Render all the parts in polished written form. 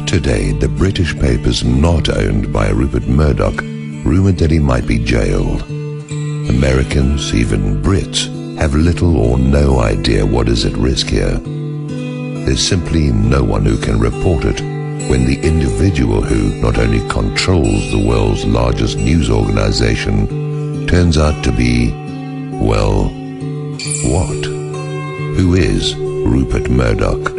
Today, the British papers not owned by Rupert Murdoch rumored that he might be jailed. Americans, even Brits, have little or no idea what is at risk here. There's simply no one who can report it when the individual who not only controls the world's largest news organization turns out to be, well, what? Who is Rupert Murdoch?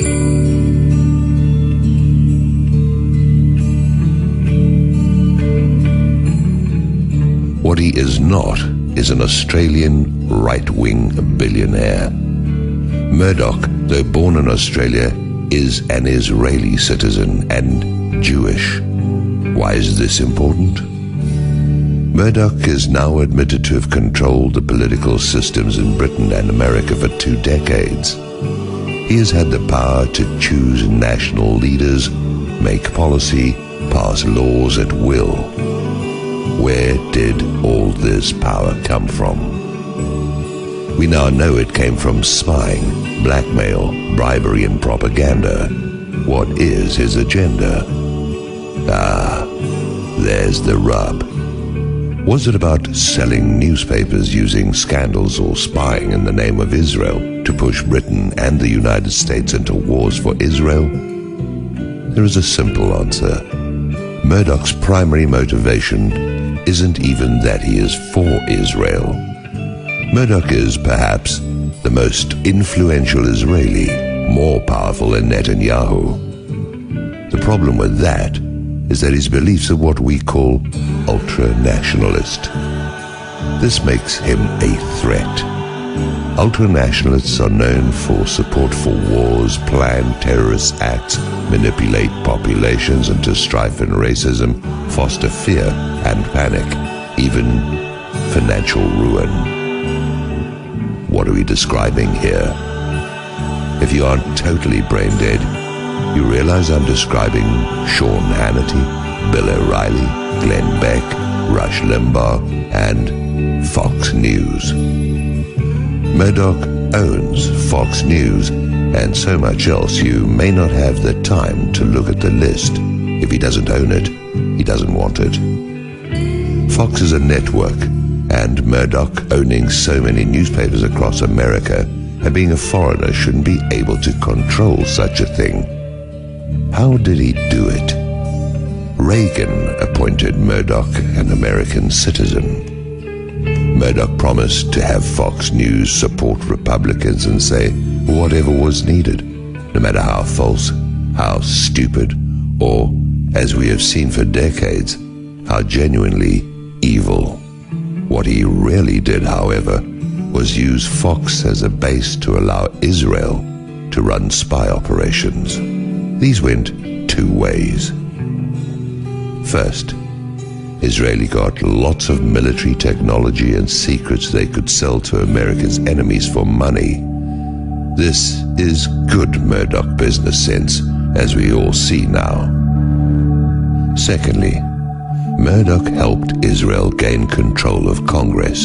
What he is not is an Australian right-wing billionaire. Murdoch, though born in Australia, is an Israeli citizen and Jewish. Why is this important? Murdoch is now admitted to have controlled the political systems in Britain and America for 2 decades. He has had the power to choose national leaders, make policy, pass laws at will. Where did all this power come from? We now know it came from spying, blackmail, bribery and propaganda. What is his agenda? Ah, there's the rub. Was it about selling newspapers using scandals or spying in the name of Israel to push Britain and the United States into wars for Israel? There is a simple answer. Murdoch's primary motivation isn't even that he is for Israel. Murdoch is perhaps the most influential Israeli, more powerful than Netanyahu. The problem with that is that his beliefs are what we call ultra-nationalist. This makes him a threat. Ultra-nationalists are known for support for wars, plan terrorist acts, manipulate populations into strife and racism, foster fear and panic, even financial ruin. What are we describing here? If you aren't totally brain dead, you realize I'm describing Sean Hannity, Bill O'Reilly, Glenn Beck, Rush Limbaugh, and Fox News. Murdoch owns Fox News and so much else you may not have the time to look at the list. If he doesn't own it, he doesn't want it. Fox is a network, and Murdoch owning so many newspapers across America and being a foreigner shouldn't be able to control such a thing. How did he do it? Reagan appointed Murdoch an American citizen. Murdoch promised to have Fox News support Republicans and say whatever was needed, no matter how false, how stupid, or, as we have seen for decades, how genuinely evil. What he really did, however, was use Fox as a base to allow Israel to run spy operations. These went 2 ways. First, Israeli got lots of military technology and secrets they could sell to America's enemies for money. This is good Murdoch business sense, as we all see now. Secondly, Murdoch helped Israel gain control of Congress.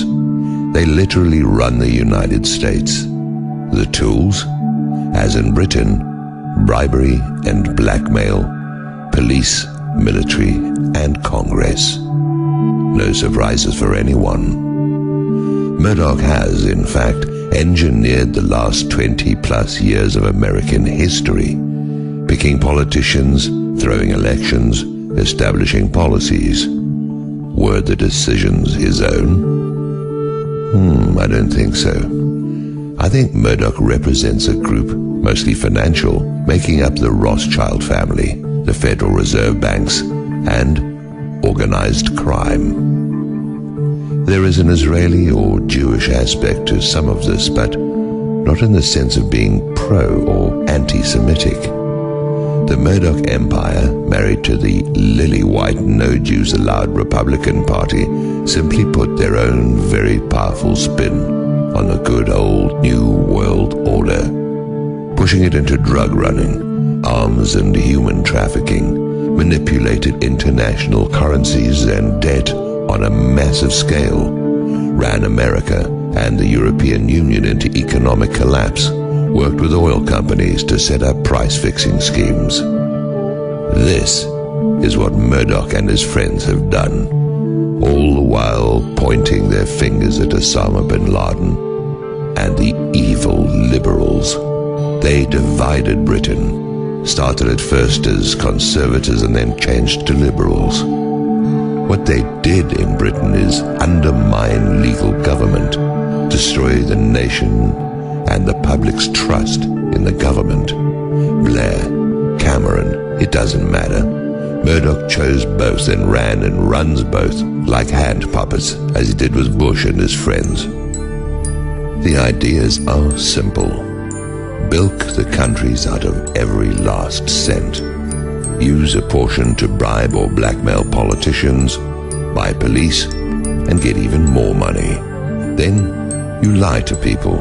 They literally run the United States. The tools, as in Britain, bribery and blackmail, police, military, and Congress. No surprises for anyone. Murdoch has, in fact, engineered the last 20+ years of American history, picking politicians, throwing elections, establishing policies. Were the decisions his own? I don't think so. I think Murdoch represents a group, mostly financial, making up the Rothschild family, the Federal Reserve banks, and organized crime. There is an Israeli or Jewish aspect to some of this, but not in the sense of being pro or anti-Semitic. The Murdoch empire, married to the lily-white, no-Jews-allowed Republican Party, simply put their own very powerful spin on the good old New World Order, pushing it into drug running, arms and human trafficking, manipulated international currencies and debt on a massive scale, ran America and the European Union into economic collapse, worked with oil companies to set up price-fixing schemes. This is what Murdoch and his friends have done, all the while pointing their fingers at Osama bin Laden and the evil liberals. They divided Britain, started at first as conservatives and then changed to liberals. What they did in Britain is undermine legal government, destroy the nation and the public's trust in the government. Blair, Cameron, it doesn't matter. Murdoch chose both and ran and runs both like hand puppets, as he did with Bush and his friends. The ideas are simple. Bilk the countries out of every last cent. Use a portion to bribe or blackmail politicians, buy police, and get even more money. Then you lie to people,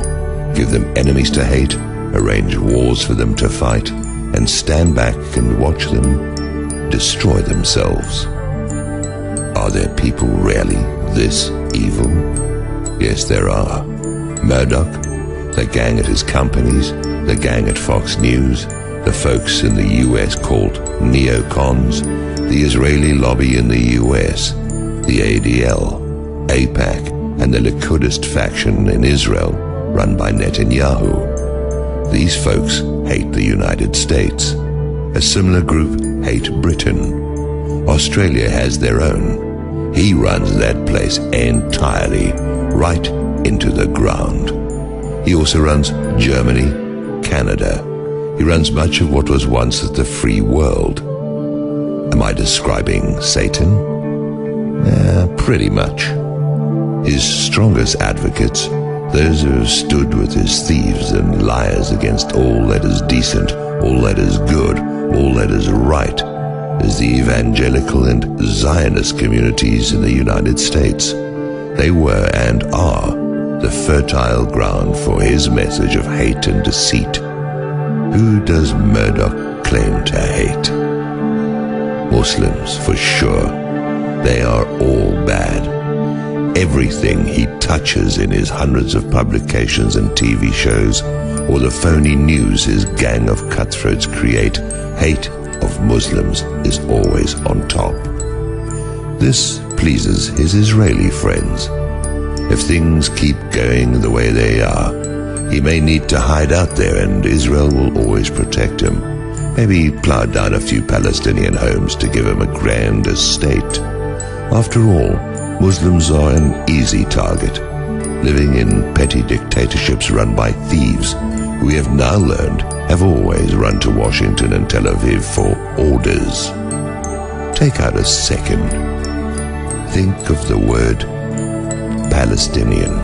give them enemies to hate, arrange wars for them to fight, and stand back and watch them destroy themselves. Are there people really this evil? Yes, there are. Murdoch, the gang at his companies, the gang at Fox News, the folks in the US called neocons, the Israeli lobby in the US, the ADL, AIPAC, and the Likud faction in Israel run by Netanyahu. These folks hate the United States. A similar group hate Britain. Australia has their own. He runs that place entirely, right into the ground. He also runs Germany, Canada. He runs much of what was once the free world. Am I describing Satan? Pretty much. His strongest advocates, those who have stood with his thieves and liars against all that is decent, all that is good, all that is right, is the evangelical and Zionist communities in the United States. They were and are the fertile ground for his message of hate and deceit. Who does Murdoch claim to hate? Muslims, for sure. They are all bad. Everything he touches in his hundreds of publications and TV shows, or the phony news his gang of cutthroats create, hate of Muslims is always on top. This pleases his Israeli friends. If things keep going the way they are, he may need to hide out there and Israel will always protect him. Maybe plow down a few Palestinian homes to give him a grand estate. After all, Muslims are an easy target, living in petty dictatorships run by thieves who we have now learned have always run to Washington and Tel Aviv for orders. Take out a second. Think of the word Palestinian.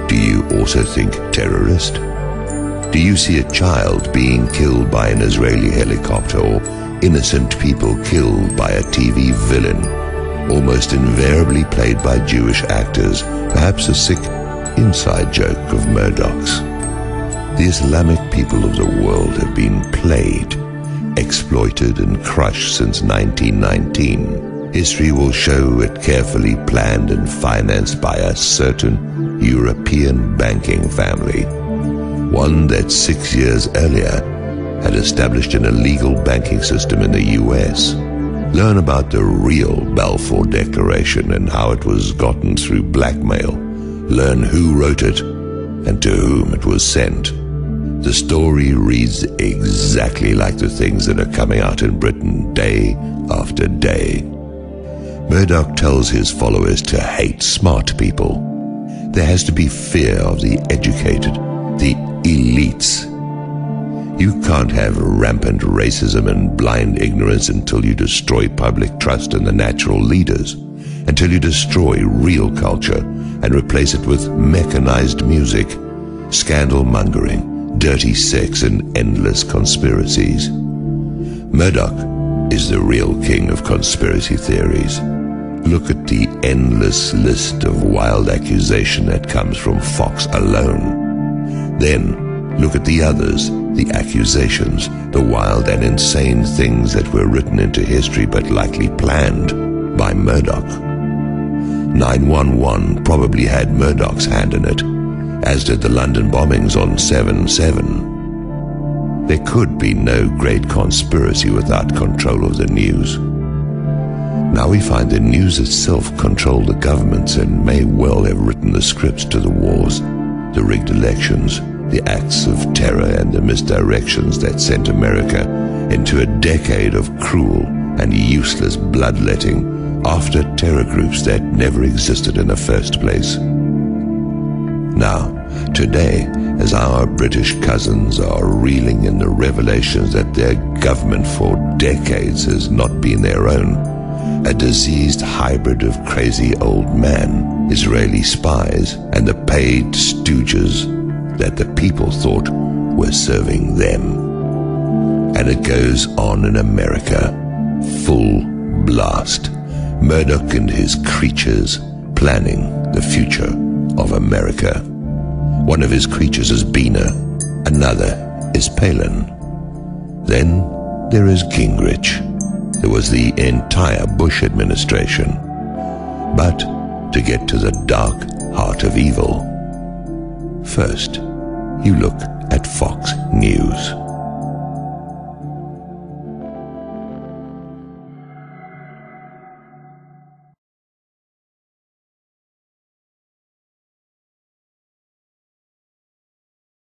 Do you also think terrorist? Do you see a child being killed by an Israeli helicopter or innocent people killed by a TV villain, almost invariably played by Jewish actors, perhaps a sick inside joke of Murdoch's? The Islamic people of the world have been played, exploited and crushed since 1919. History will show it carefully planned and financed by a certain European banking family, one that 6 years earlier had established an illegal banking system in the US. Learn about the real Balfour Declaration and how it was gotten through blackmail. Learn who wrote it and to whom it was sent. The story reads exactly like the things that are coming out in Britain day after day. Murdoch tells his followers to hate smart people. There has to be fear of the educated, the elites. You can't have rampant racism and blind ignorance until you destroy public trust in the natural leaders, until you destroy real culture and replace it with mechanized music, scandal-mongering, dirty sex, and endless conspiracies. Murdoch is the real king of conspiracy theories. Look at the endless list of wild accusation that comes from Fox alone. Then look at the others, the accusations, the wild and insane things that were written into history but likely planned by Murdoch. 9/11 probably had Murdoch's hand in it, as did the London bombings on 7/7. there could be no great conspiracy without control of the news. Now we find the news itself controlled the governments and may well have written the scripts to the wars, the rigged elections, the acts of terror and the misdirections that sent America into a decade of cruel and useless bloodletting after terror groups that never existed in the first place. Now, today, as our British cousins are reeling in the revelations that their government for decades has not been their own, a diseased hybrid of crazy old man, Israeli spies, and the paid stooges that the people thought were serving them. And it goes on in America, full blast. Murdoch and his creatures planning the future of America. One of his creatures is Bina, another is Palin. Then there is Gingrich. There was the entire Bush administration. But to get to the dark heart of evil, first you look at Fox News.